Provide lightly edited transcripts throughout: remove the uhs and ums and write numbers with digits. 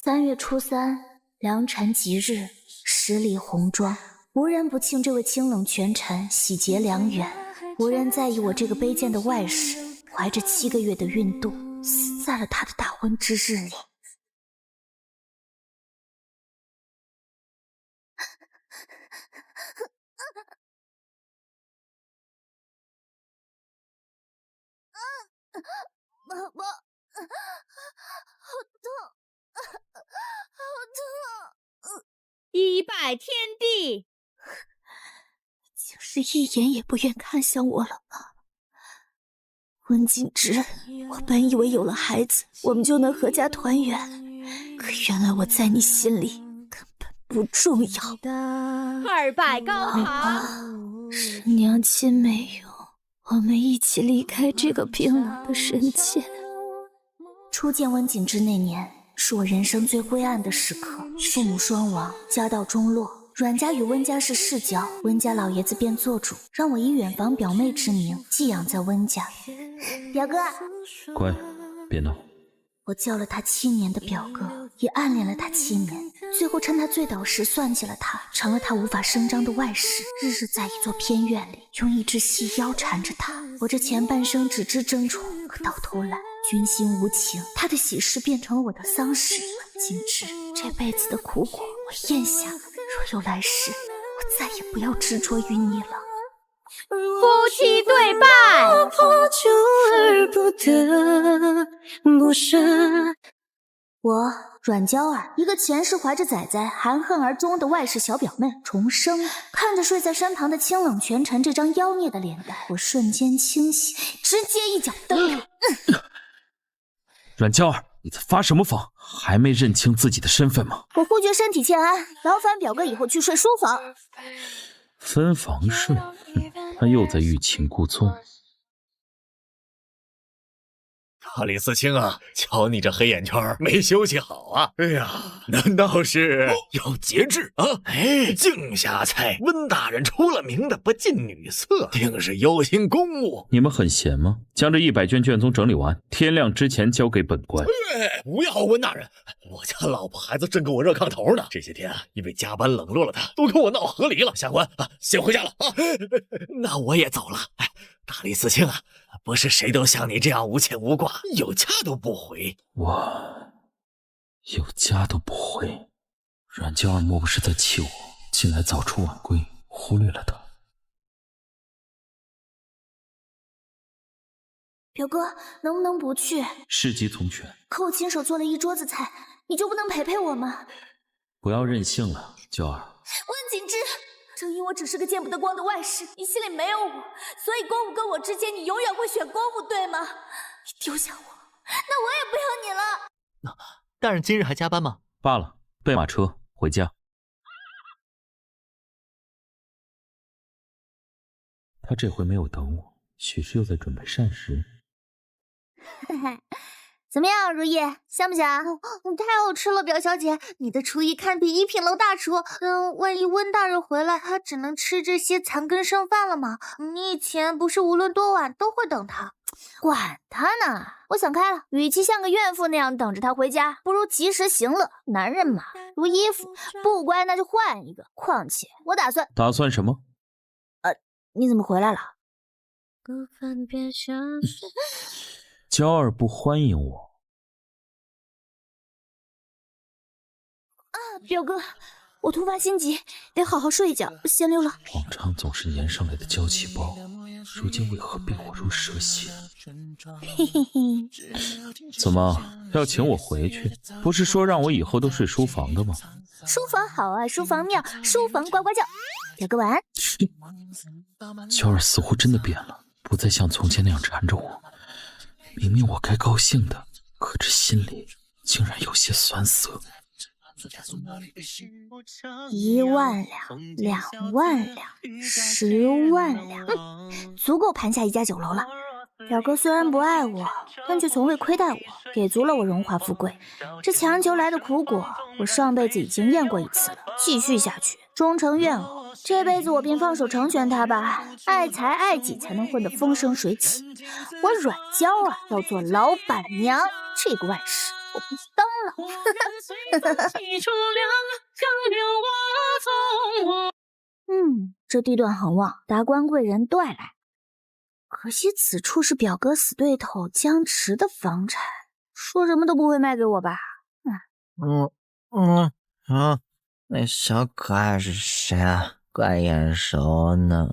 3月初3，良辰吉日，十里红妆，无人不庆这位清冷权臣喜结良缘，无人在意我这个卑贱的外室怀着7个月的孕肚死在了他的大婚之日里。妈妈，好痛，好痛！一拜天地，竟是一眼也不愿看向我了吗？温景之，我本以为有了孩子，我们就能阖家团圆，可原来我在你心里根本不重要。二拜高堂，是娘亲没有，我们一起离开这个冰冷的深涧。初见温景之那年，是我人生最灰暗的时刻，父母双亡，家道中落，阮家与温家是世交，温家老爷子便做主，让我以远房表妹之名寄养在温家。表哥，乖，别闹。我叫了他7年的表哥，也暗恋了他7年，最后趁他醉倒时算计了他，成了他无法声张的外室，日日在一座偏院里用一只细腰缠着他。我这前半生只知争宠，可到头来君心无情，他的喜事变成了我的丧事。景之，这辈子的苦果我咽下，若有来世，我再也不要执着于你了。夫妻对拜，我阮娇儿，一个前世怀着仔仔含恨而终的外室小表妹重生了。看着睡在身旁的清冷权臣这张妖孽的脸蛋，我瞬间清醒，直接一脚蹬了。阮娇儿，你在发什么疯？还没认清自己的身份吗？我忽觉身体欠安，劳烦表哥以后去睡书房。分房睡，他又在欲擒故纵。大理寺卿啊，瞧你这黑眼圈没休息好啊！哎呀，难道是要节制啊？哎，净瞎猜！温大人出了名的不近女色，定是忧心公务。你们很闲吗？将这100卷卷宗整理完，天亮之前交给本官。不要，温大人，我家老婆孩子正给我热炕头呢。这些天啊，因为加班冷落了他，都跟我闹和离了。下官啊，先回家了啊。那我也走了。哎，大理寺卿啊，不是谁都像你这样无牵无挂，有家都不回。我有家都不回。阮娇儿莫不是在气我近来早出晚归，忽略了他？表哥，能不能不去？事急从权。可我亲手做了一桌子菜，你就不能陪陪我吗？不要任性了，娇儿。温景之，正因我只是个见不得光的外室，你心里没有我，所以公务跟我之间，你永远会选公务，对吗？你丢下我，那我也不要你了。大人今日还加班吗？罢了，备马车回家。他这回没有等我，许是又在准备膳食。嘿嘿，怎么样，如意，香不香？太好吃了，表小姐，你的厨艺堪比1品楼大厨。万一温大人回来，他只能吃这些残羹剩饭了吗？你以前不是无论多晚都会等他？管他呢，我想开了，与其像个怨妇那样等着他回家，不如及时行乐。男人嘛，如衣服，不乖那就换一个。况且我打算什么？你怎么回来了？娇儿不欢迎我。表哥，我突发心急，得好好睡一觉，先溜了。往常总是粘上来的娇气包，如今为何变我如蛇蝎？嘿嘿嘿，怎么要请我回去？不是说让我以后都睡书房的吗？书房好啊，书房妙，书房呱呱叫。表哥晚安。娇儿似乎真的变了，不再像从前那样缠着我。明明我该高兴的，可这心里竟然有些酸涩。1万两、2万两、10万两，足够盘下一家酒楼了。表哥虽然不爱我，但却从未亏待我，给足了我荣华富贵。这强求来的苦果，我上辈子已经验过一次了。继续下去，终成怨偶。这辈子我便放手成全他吧，爱财爱己才能混得风生水起。我阮娇儿要做老板娘，这个外室我不当了。这地段很旺，达官贵人都爱来。可惜此处是表哥死对头江池的房产，说什么都不会卖给我吧？那小可爱是谁啊？怪眼熟呢。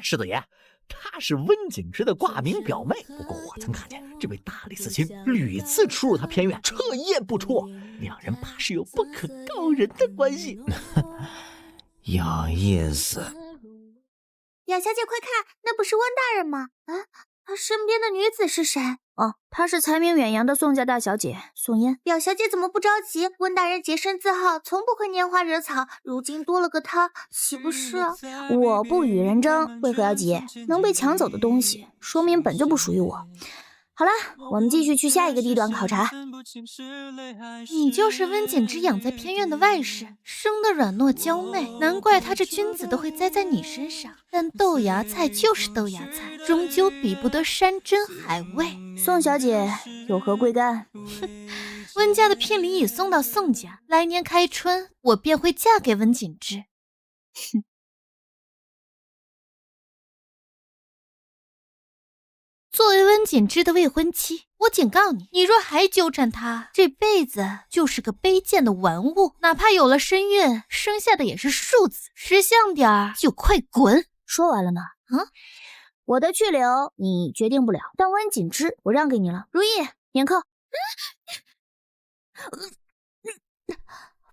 世子爷，她是温景之的挂名表妹。不过我曾看见这位大理寺卿屡次出入他偏院，彻夜不出，两人怕是有不可告人的关系。有意思。雅小姐，快看，那不是温大人吗？他身边的女子是谁？哦，她是才名远扬的宋家大小姐宋嫣。表小姐怎么不着急？温大人洁身自好，从不会拈花惹草，如今多了个她，岂不是？我不与人争，为何要急？能被抢走的东西，说明本就不属于我。好了，我们继续去下一个地段考察。你就是温景之养在偏院的外甥，生得软糯娇媚，难怪他这君子都会栽在你身上。但豆芽菜就是豆芽菜，终究比不得山珍海味。宋小姐有何贵干？温家的聘礼已送到宋家，来年开春我便会嫁给温景之。作为温景之的未婚妻，我警告你，你若还纠缠他，这辈子就是个卑贱的玩物，哪怕有了身孕，生下的也是庶子，识相点儿就快滚。说完了呢？我的去留你决定不了，但温景之我让给你了。如意，免扣。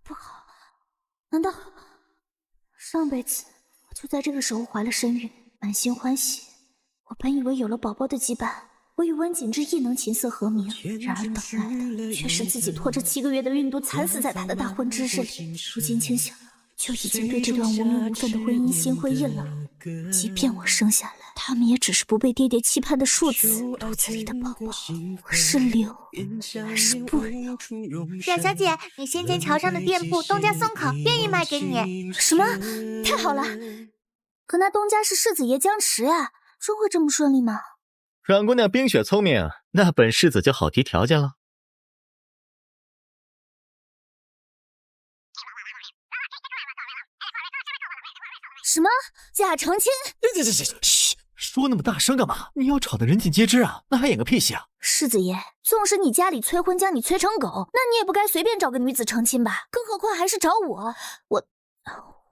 不好，难道上辈子我就在这个时候怀了身孕，满心欢喜。我本以为有了宝宝的羁绊，我与温景之亦能琴瑟和鸣，然而等来的却是自己拖着7个月的孕肚惨死在他的大婚之日里。如今清醒了，就已经对这段无名无分的婚姻心灰意冷了。即便我生下来，他们也只是不被爹爹期盼的庶子，肚子里的宝宝，我是留还是不留？表小姐，你先前桥上的店铺东家松口愿意卖给你。什么？太好了！可那东家是世子爷江池呀。真会这么顺利吗？阮姑娘冰雪聪明，那本世子就好提条件了。什么假成亲？嘘，说那么大声干嘛？你要吵得人尽皆知啊，那还演个屁戏啊！世子爷，纵使你家里催婚将你催成狗，那你也不该随便找个女子成亲吧？更何况还是找我，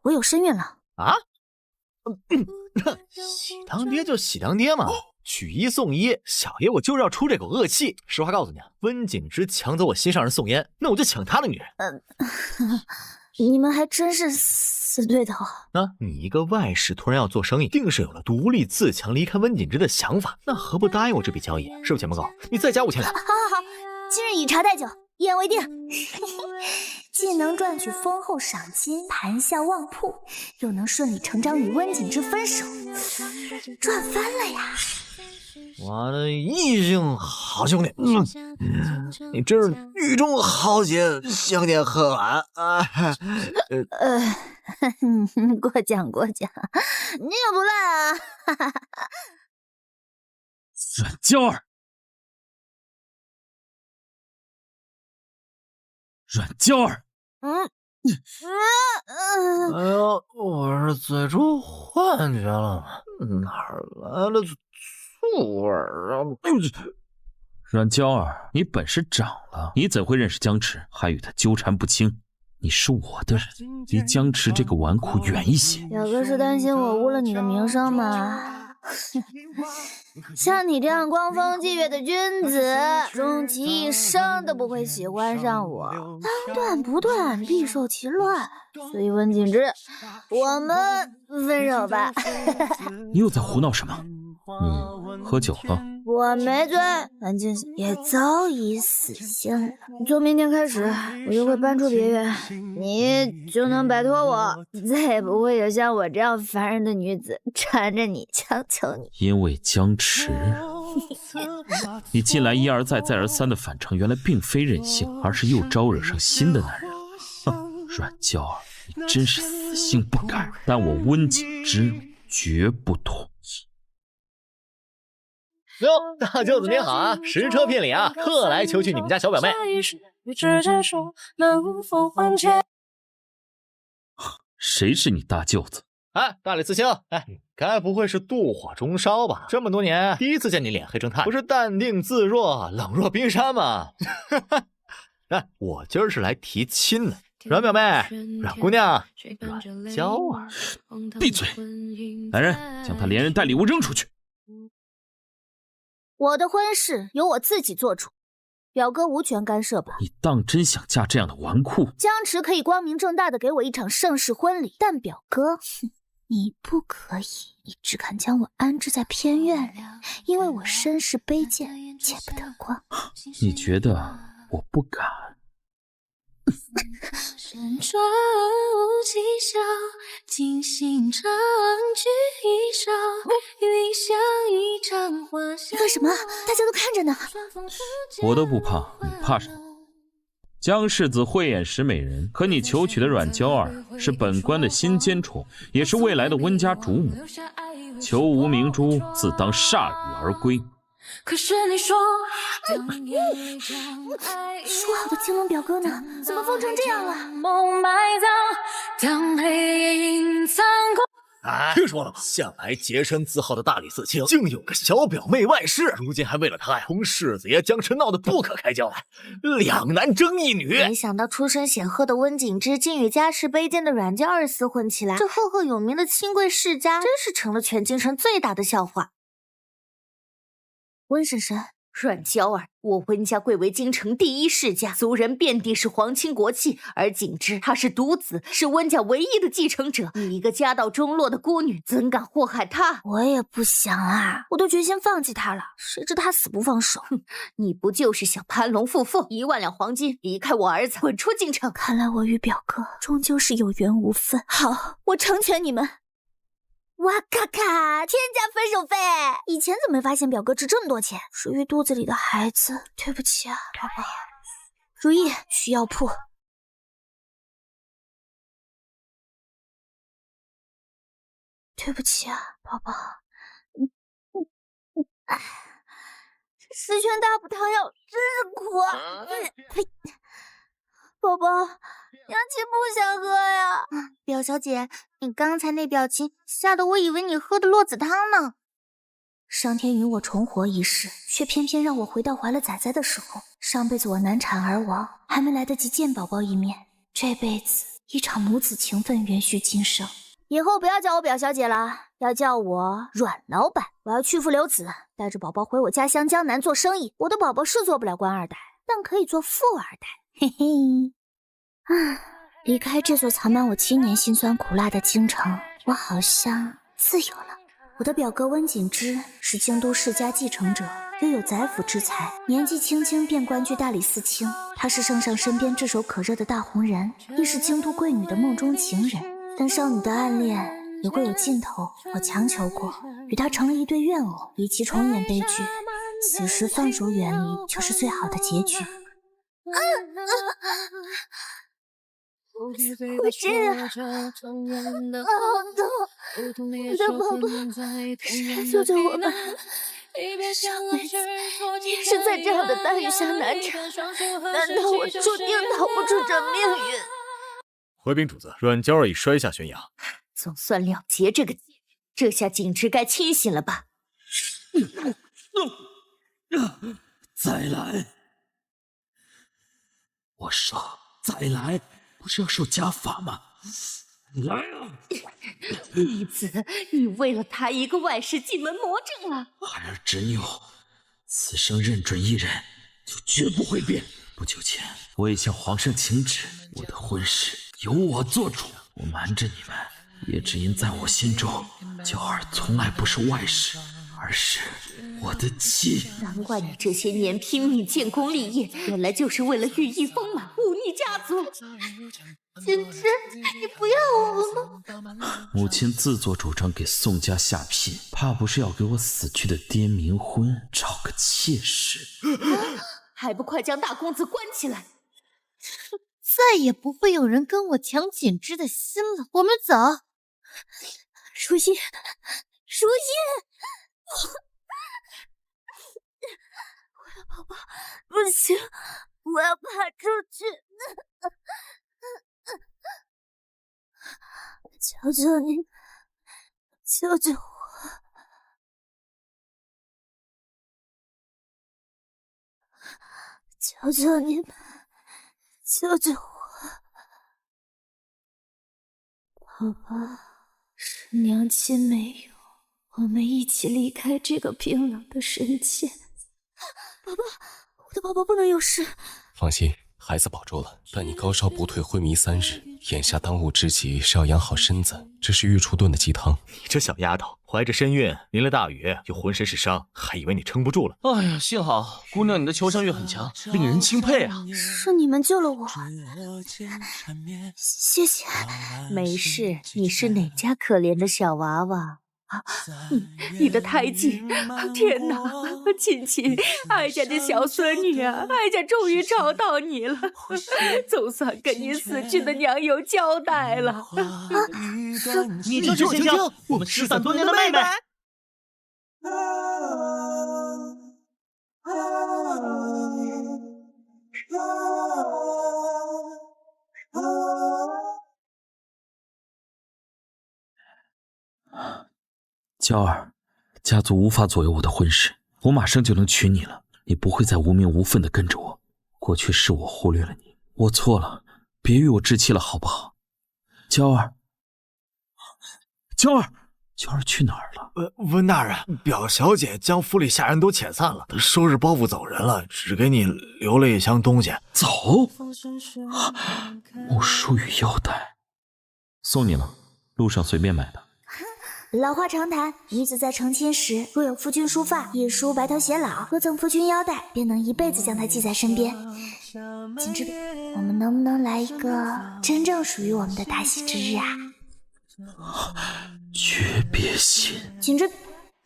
我有身孕了啊！喜当爹就喜当爹嘛，娶一送一，小爷我就是要出这口恶气。实话告诉你啊，温景之抢走我心上人宋嫣，那我就抢他的女人。你们还真是死对头。你一个外室突然要做生意，定是有了独立自强离开温景之的想法，那何不答应我这笔交易？是不是钱不够？你再加5000两。好，今日以茶代酒，一言为定。既能赚取丰厚赏金，盘下旺铺，又能顺理成章与温景之分手，赚翻了呀！我的异性好兄弟，你真是狱中豪杰，香甜喝完啊！过奖，你也不赖啊！阮娇儿，阮娇儿。哎呦，我是嘴出幻觉了吗？哪来的醋味啊？阮娇儿，你本事长了，你怎会认识江池，还与他纠缠不清？你是我的人，离江池这个纨绔远一些。表哥是担心我污了你的名声吗？像你这样光风霁月的君子，终其一生都不会喜欢上我。当断不断，必受其乱。所以温景之，我们分手吧。你又在胡闹什么？你喝酒了？我没醉，安静也早已死心了。从明天开始，我就会搬出别院，你就能摆脱我，再也不会有像我这样烦人的女子缠着你，强求你。因为江池，你近来一而再再而三的反常，原来并非任性，而是又招惹上新的男人了。阮娇儿，你真是死性不改，但我温景之绝不同意。哟，大舅子您好啊，实车聘礼啊，特来求娶你们家小表妹。谁是你大舅子？哎，大理寺卿，哎，该不会是妒火中烧吧？这么多年，第一次见你脸黑成炭，不是淡定自若、冷若冰山吗？哎，我今儿是来提亲的，阮表妹、阮姑娘、阮娇儿，闭嘴！来人，将他连人带礼物扔出去。我的婚事由我自己做主，表哥无权干涉吧？你当真想嫁这样的纨绔？江池可以光明正大的给我一场盛世婚礼，但表哥，你不可以，你只敢将我安置在偏院里，因为我身世卑贱，见不得光。你觉得我不敢？山川无极笑，金星长聚一笑，云香一场花香。你干什么？大家都看着呢。我都不怕，你怕什么？江世子慧眼识美人，可你求娶的阮娇儿是本官的新奸宠，也是未来的温家主母，求无明珠自当铩羽而归。可是你说，说好的青龙表哥呢？怎么疯成这样了？梦埋葬，当黑影藏过。哎，听说了吗？向来洁身自好的大理寺卿，竟有个小表妹外室，如今还为了她呀，同世子爷江池闹得不可开交，两男争一女。没想到出身显赫的温景之，竟与家世卑贱的阮娇儿厮混起来，这赫赫有名的清贵世家，真是成了全京城最大的笑话。温婶婶，阮娇儿，我温家贵为京城第一世家，族人遍地是皇亲国戚，而景之她是独子，是温家唯一的继承者。你一个家道中落的孤女，怎敢祸害她？我也不想啊，我都决心放弃她了，谁知她死不放手。哼，你不就是想攀龙附凤，1万两黄金离开我儿子，滚出京城？看来我与表哥终究是有缘无分。好，我成全你们。哇咔咔，天价分手费！以前怎么没发现表哥值这么多钱？属于肚子里的孩子，对不起啊，宝宝。如意，去药铺。对不起啊，宝宝。十全大补汤药真是苦啊！呸！宝宝，娘亲不想喝呀。表小姐，你刚才那表情吓得我以为你喝的络子汤呢。上天与我重活一世，却偏偏让我回到怀了崽崽的时候。上辈子我难产而亡，还没来得及见宝宝一面，这辈子一场母子情分延续今生。以后不要叫我表小姐了，要叫我阮老板。我要去父留子，带着宝宝回我家乡江南做生意。我的宝宝是做不了官二代，但可以做富二代。嘿嘿。离开这座藏满我7年辛酸苦辣的京城，我好像自由了。我的表哥温景之是京都世家继承者，又有宰辅之才，年纪轻轻便官居大理寺卿。他是圣上身边炙手可热的大红人，亦是京都贵女的梦中情人。但少女的暗恋也会有尽头，我强求过，与他成了一对怨偶，以其重演悲剧。此时放手远离就是最好的结局。我这样好痛，我的宝宝，谁救救我们？上辈子也是在这样的大雨下难产，难道我注定逃不出这命运？回禀主子，阮娇儿已摔下悬崖，总算了结这个结，这下景之该清醒了吧？再来！我说再来，不是要受家法吗？来啊！义子，你为了他一个外室进门魔怔了。孩儿执拗，此生认准一人，就绝不会变。不久前，我已向皇上请旨，我的婚事由我做主。我瞒着你们，也只因在我心中，娇儿从来不是外室，而是我的妻。难怪你这些年拼命建功立业，原来就是为了羽翼丰满，忤逆家族。景之，你不要我了。母亲自作主张给宋家下聘，怕不是要给我死去的爹冥婚找个妾室。还不快将大公子关起来！再也不会有人跟我抢景之的心了。我们走。如意，如意。不行，我要爬出去！求求你，救救我！求求你们，救救我！宝宝，是娘亲没有，我们一起离开这个冰冷的深涧。宝宝，我的宝宝不能有事。放心，孩子保住了，但你高烧不退，昏迷3日，眼下当务之急是要养好身子。这是御厨炖的鸡汤。你这小丫头，怀着身孕，淋了大雨，又浑身是伤，还以为你撑不住了。哎呀，幸好姑娘你的求生欲很强，令人钦佩啊！是你们救了我，谢谢。没事，你是哪家可怜的小娃娃？你的胎记，天哪！亲亲，哀家的小孙女啊，哀家终于找到你了，总算跟你死去的娘有交代了。你就是青青，我们失散多年的妹妹。娇儿，家族无法左右我的婚事，我马上就能娶你了，你不会再无名无分的跟着我。过去是我忽略了你，我错了，别与我置气了，好不好？娇儿，娇儿，娇儿去哪儿了？温大人，表小姐将府里下人都遣散了，收拾包袱走人了，只给你留了一箱东西。走？木梳与腰带，送你了，路上随便买的。老话常谈，女子在成亲时，若有夫君梳发，一梳白头偕老；若赠夫君腰带，便能一辈子将他系在身边。锦之笔，我们能不能来一个真正属于我们的大喜之日啊？诀别信。锦之笔，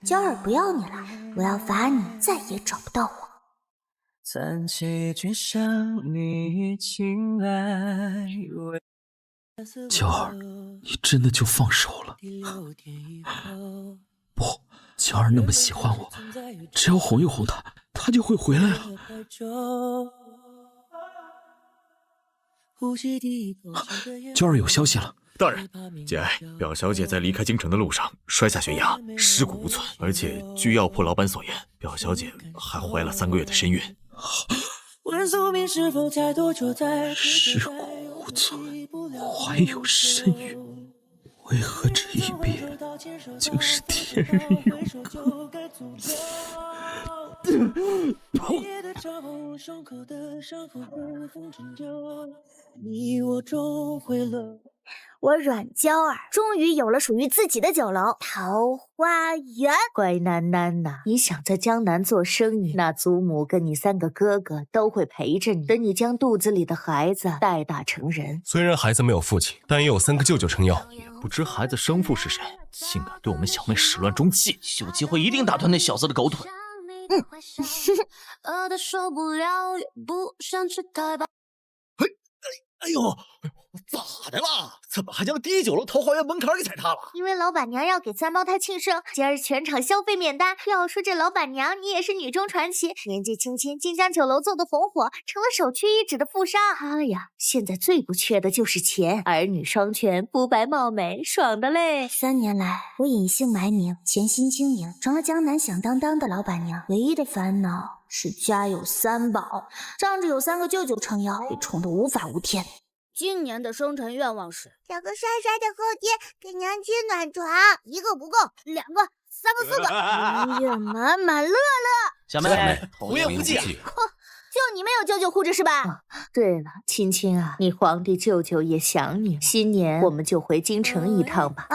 娇儿不要你了，我要罚你再也找不到我。暂且君上你青睐。娇儿，你真的就放手了？不，娇儿那么喜欢我，只要哄一哄她，她就会回来了。娇儿有消息了。大人，节哀，表小姐在离开京城的路上摔下悬崖，尸骨无存，而且据药铺老板所言，表小姐还怀了3个月的身孕。尸骨无存，怀有身孕，为何这一别竟是天人永隔？我阮娇儿终于有了属于自己的酒楼桃花源。乖囡囡呐，你想在江南做生意，那祖母跟你3个哥哥都会陪着你，等你将肚子里的孩子带大成人。虽然孩子没有父亲，但也有3个舅舅撑腰。不知孩子生父是谁，竟敢对我们小妹始乱终弃，有机会一定打断那小子的狗腿。哎呦，咋的了？怎么还将第一酒楼桃花源门槛给踩塌了？因为老板娘要给3胞胎庆生，今儿全场消费免单。要说这老板娘，你也是女中传奇，年纪轻轻竟将酒楼做得红火，成了首屈一指的富商。她呀，现在最不缺的就是钱，儿女双全，肤白貌美，爽的嘞。3年来，我隐姓埋名，潜心经营，成了江南响当当的老板娘。唯一的烦恼是家有3宝，仗着有3个舅舅撑腰，被宠得无法无天。今年的生辰愿望是找个帅帅的后爹给娘亲暖床，1个不够，2个、3个、4个，人月满满，乐乐。小妹，无缘无忌啊！就你们有舅舅护着是吧？对了，亲亲啊，你皇帝舅舅也想你，新年我们就回京城一趟吧。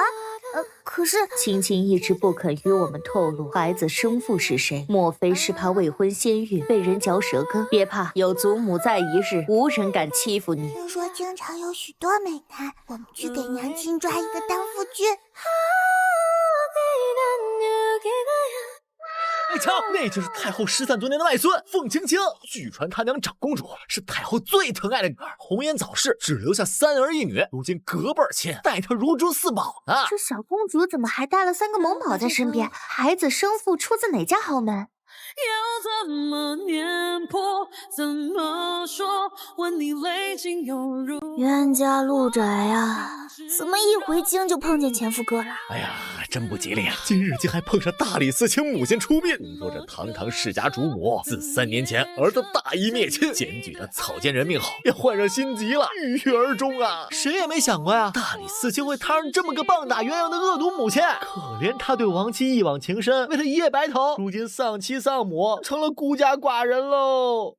可是亲亲一直不肯与我们透露孩子生父是谁，莫非是怕未婚先孕被人嚼舌根？别怕，有祖母在一日，无人敢欺负你。听说京城有许多美男，我们去给娘亲抓一个当夫君。你瞧，那就是太后失散多年的外孙凤青青。据传她娘长公主是太后最疼爱的女儿，红颜早逝，只留下3儿1女，如今隔辈亲，待她如珠似宝呢。这小公主怎么还带了3个萌宝在身边？孩子生父出自哪家豪门？要怎么念破？怎么说？问你泪尽犹如。冤家路窄啊，怎么一回京就碰见前夫哥了？哎呀，真不吉利啊！今日竟还碰上大理寺卿母亲出殡，听说这堂堂世家主母自3年前儿子大义灭亲，检举的草菅人命后，也患上心疾了，郁郁而终啊！谁也没想过呀，大理寺卿会摊上这么个棒打鸳鸯的恶毒母亲。可怜他对亡妻一往情深，为了一夜白头，如今丧妻丧母，成了孤家寡人喽。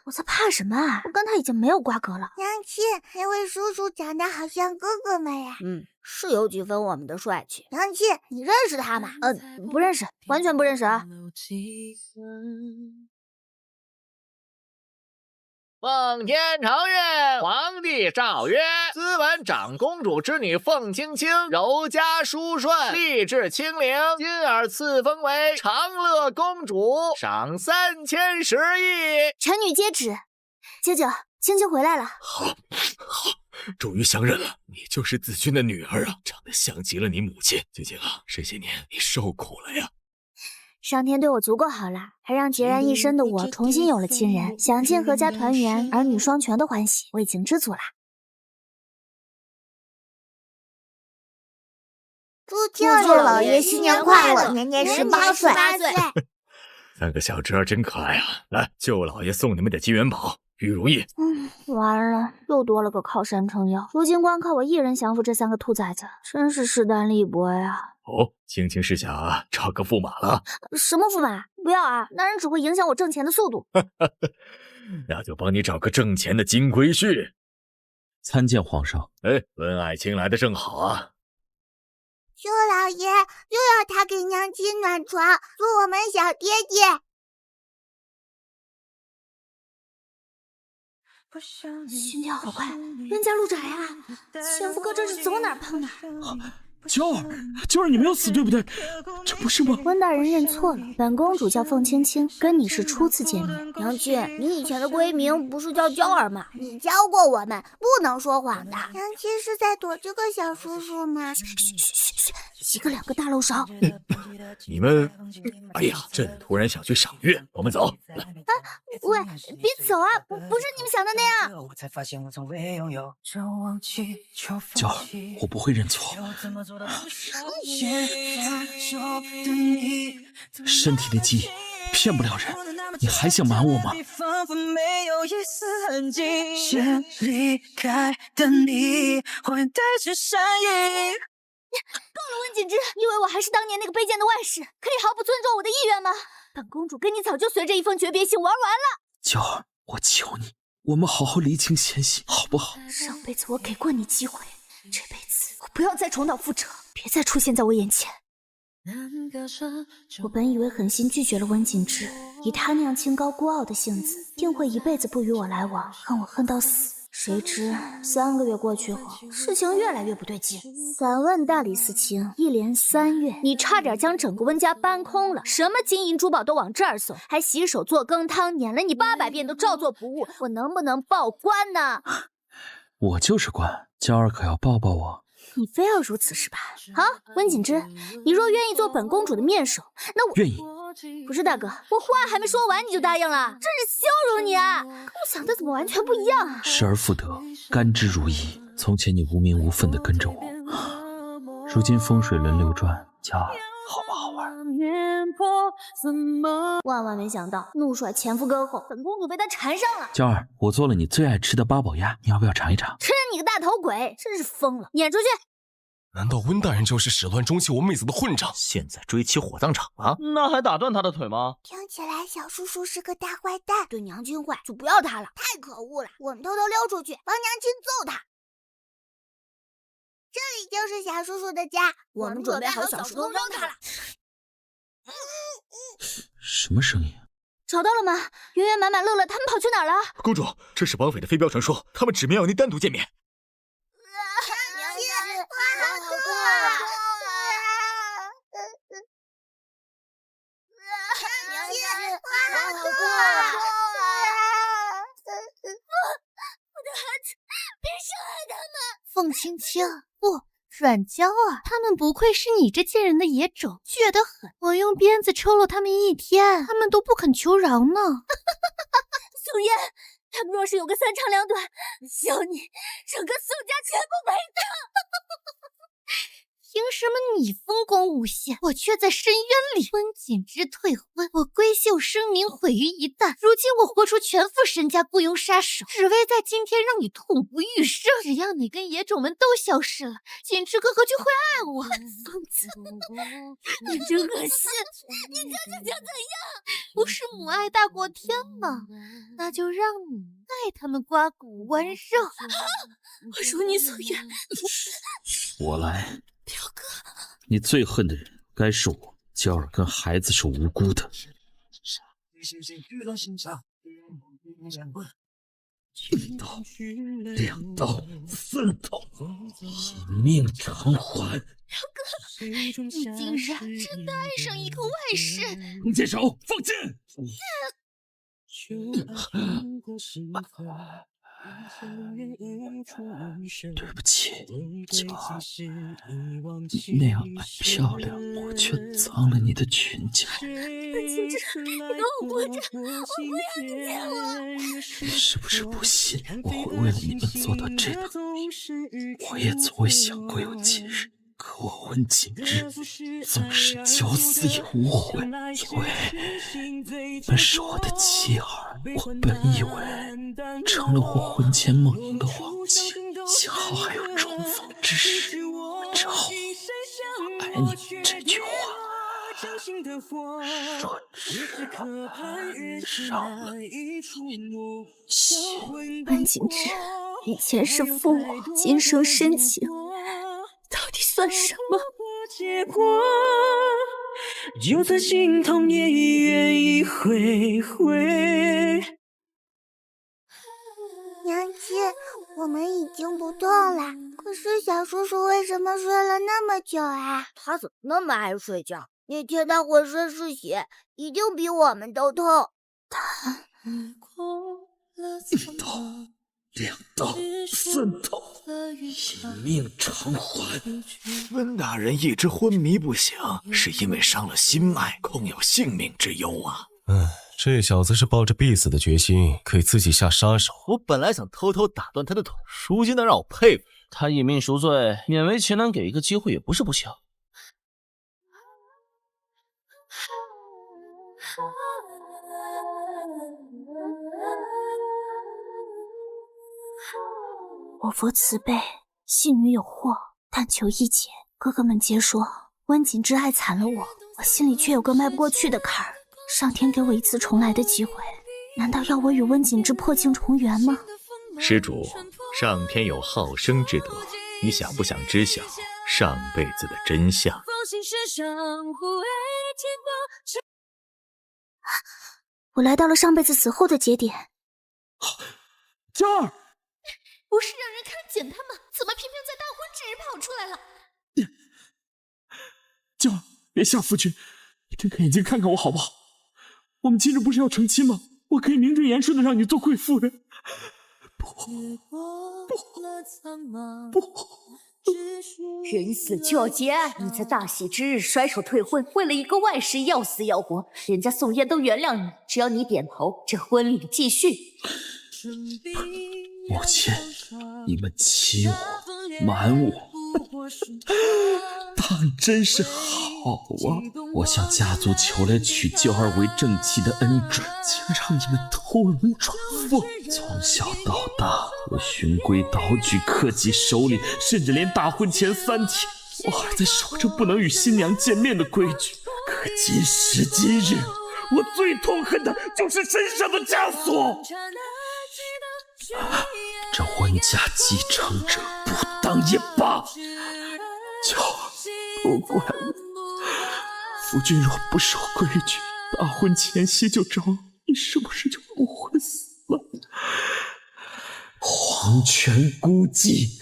我在怕什么啊？我跟他已经没有瓜葛了。娘亲，那位叔叔长得好像哥哥们呀。是有几分我们的帅气。娘亲，你认识他吗？不认识，完全不认识啊。奉天承运，皇帝诏曰：兹闻长公主之女凤青青柔家淑顺，丽质清灵，今尔赐封为长乐公主，赏3010亿。臣女接旨。舅舅，青青回来了。好，终于相认了，你就是子君的女儿啊，长得像极了你母亲。青青啊，这些年你受苦了呀。上天对我足够好了，还让孑然一身的我重新有了亲人，享尽阖家团圆、儿女双全的欢喜，我已经知足了。祝舅舅老爷新年快乐，年年18岁。3个小侄儿真可爱啊！来，舅老爷送你们点金元宝，玉如意。完了，又多了个靠山撑腰，如今光靠我一人降服这3个兔崽子，真是势单力薄呀。青青是想找个驸马了？什么驸马？不要啊，那人只会影响我挣钱的速度。那就帮你找个挣钱的金龟婿。参见皇上。温爱卿来的正好啊。舅老爷，又要他给娘亲暖床，做我们小爹爹。心跳好快，冤家路窄啊！前夫哥这是走哪儿碰哪儿。娇儿，你没有死，对不对？这不是吗？温大人认错了，本公主叫凤青青，跟你是初次见面。娘亲，你以前的闺名不是叫娇儿吗？你教过我们不能说谎的。娘亲是在躲这个小叔叔吗？嘘，一个两个大漏勺。你们，哎呀，朕突然想去赏月，我们走。来，喂，别走啊！不是你们想的那样。娇儿，我不会认错。身体的记忆骗不了人，你还想瞒我吗？够了，温景之，以为我还是当年那个卑贱的外室，可以毫不尊重我的意愿吗？本公主跟你早就随着一封诀别信玩完了。娇儿，我求你，我们好好厘清嫌隙，好不好？上辈子我给过你机会，这辈子我不要再重蹈覆辙，别再出现在我眼前。我本以为狠心拒绝了温景之，以他那样清高孤傲的性子，定会一辈子不与我来往，恨我恨到死。谁知3个月过去后，事情越来越不对劲。敢问大理寺卿，一连3月，你差点将整个温家搬空了，什么金银珠宝都往这儿送，还洗手做羹汤，撵了你800遍都照做不误，我能不能报官呢？我就是官，娇儿可要抱抱我。你非要如此是吧？好，温景之，你若愿意做本公主的面首，那我愿意。不是大哥，我话还没说完你就答应了，真是羞辱你啊！跟我想的怎么完全不一样啊？失而复得，甘之如饴。从前你无名无分的跟着我，如今风水轮流转，娇儿好不好玩？万万没想到，怒甩前夫哥后，本公主被他缠上了。娇儿，我做了你最爱吃的八宝鸭，你要不要尝一尝？吃你个大头鬼，真是疯了！撵出去！难道温大人就是始乱终弃我妹子的混账？现在追起火葬场了？那还打断他的腿吗？听起来小叔叔是个大坏蛋，对娘亲坏就不要他了，太可恶了！我们偷偷溜出去，帮娘亲揍他。这里就是小叔叔的家，我们准备好小石头扔他了。什么声音？找到了吗？圆圆、满满、乐乐他们跑去哪儿了？公主，这是绑匪的飞镖传说，他们指明要您单独见面。凤青青，不，软娇啊，他们不愧是你这贱人的野种，倔得很。我用鞭子抽了他们1天，他们都不肯求饶呢。素颜，他们若是有个3长2短，小你整个宋家全部陪葬。凭什么你丰功无限，我却在深渊里？温景之退婚，我闺秀声名毁于一旦。如今我豁出全副身家雇佣杀手，只为在今天让你痛不欲生。只要你跟野种们都消失了，景之哥哥就会爱我。疯子，你真恶心！你究竟想怎样？不是母爱大过天吗？那就让你爱他们刮骨剜肉。我如你所愿。我来。表哥，你最恨的人该是我，娇儿跟孩子是无辜的。1刀、2刀、3刀，一命偿还。表哥，你竟然真的爱上一个外室！弓箭手，放箭！对不起，娇儿，你那样爱漂亮，我却脏了你的裙角。景之，你跟我过着，我不要你见我。你是不是不信我会为了你们做到这等地步？我也从未想过有今日。可我温景之纵使九死也无悔，因为你们是我的妻儿。我本以为成了我魂牵梦萦的王妻，幸好还有重逢之时。之后我爱你这句话说只伤了心。温景之，你前世负我，今生深情，到底算什么？就算心痛也愿意挥挥。娘亲，我们已经不动了，可是小叔叔为什么睡了那么久啊？他怎么那么爱睡觉？那天他浑身是血，一定比我们都痛。他1刀、2刀、3刀，一命偿还。温大人一直昏迷不醒，是因为伤了心脉，恐有性命之忧啊。这小子是抱着必死的决心，可以自己下杀手。我本来想偷偷打断他的腿，如今能让我佩服。他隐命赎罪，勉为其难给一个机会也不是不行。我佛慈悲，信女有祸，但求一解。哥哥们皆说温景之爱惨了我，我心里却有个迈不过去的坎儿。上天给我一次重来的机会，难道要我与温景之破镜重圆吗？施主，上天有好生之德，你想不想知晓上辈子的真相？我来到了上辈子死后的节点。娇儿，不是让人看见他吗？怎么偏偏在大婚之日跑出来了？娇儿，别吓夫君，你睁开眼睛看看我好不好？我们今日不是要成亲吗？我可以名正言顺的让你做贵夫人。不，人死就要节哀，你在大喜之日甩手退婚，为了一个外室要死要活，人家宋燕都原谅你，只要你点头，这婚礼继续。母亲，你们欺我瞒我，当然真是好啊！我向家族求来娶娇儿为正妻的恩准，竟让你们偷龙转凤。从小到大，我循规蹈矩，恪及守礼，甚至连大婚前3天，我还在守着不能与新娘见面的规矩。可今时今日，我最痛恨的就是身上的枷锁。这温家继承者不当也罢，娇儿，不怪我。夫君若不守规矩，大婚前夕就着，你是不是就不会死了？皇权孤寂，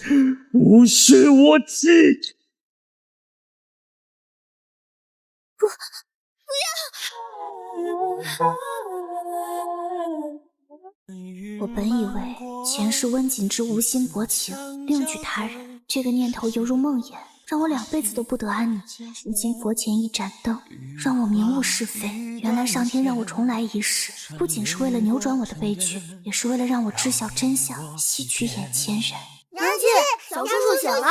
无视我妻。不要！我本以为前世温景之无心薄情，另娶他人，这个念头犹如梦魇，让我2辈子都不得安宁。如今佛前一盏灯，让我明悟是非。原来上天让我重来一世，不仅是为了扭转我的悲剧，也是为了让我知晓真相，吸取眼前人。娘亲，小叔叔醒了！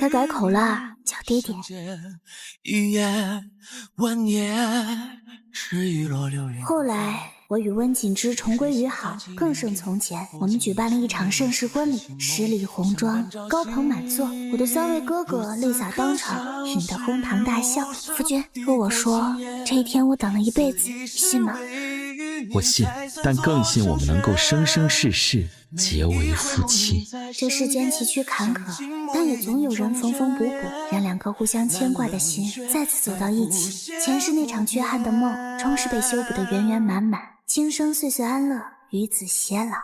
该改口了，叫爹爹。后来我与温锦之重归于好，更胜从前。我们举办了一场盛世婚礼，十里红妆，高朋满座，我的3位哥哥泪洒当场，引得哄堂大笑。夫君和我说，这一天我等了1辈子，你信吗？我信，但更信我们能够生生世世结为夫妻。这世间崎岖坎坷，但也总有人缝缝补补，让2颗互相牵挂的心再次走到一起。前世那场缺憾的梦，终是被修补得圆圆满满，今生岁岁安乐，与子偕老。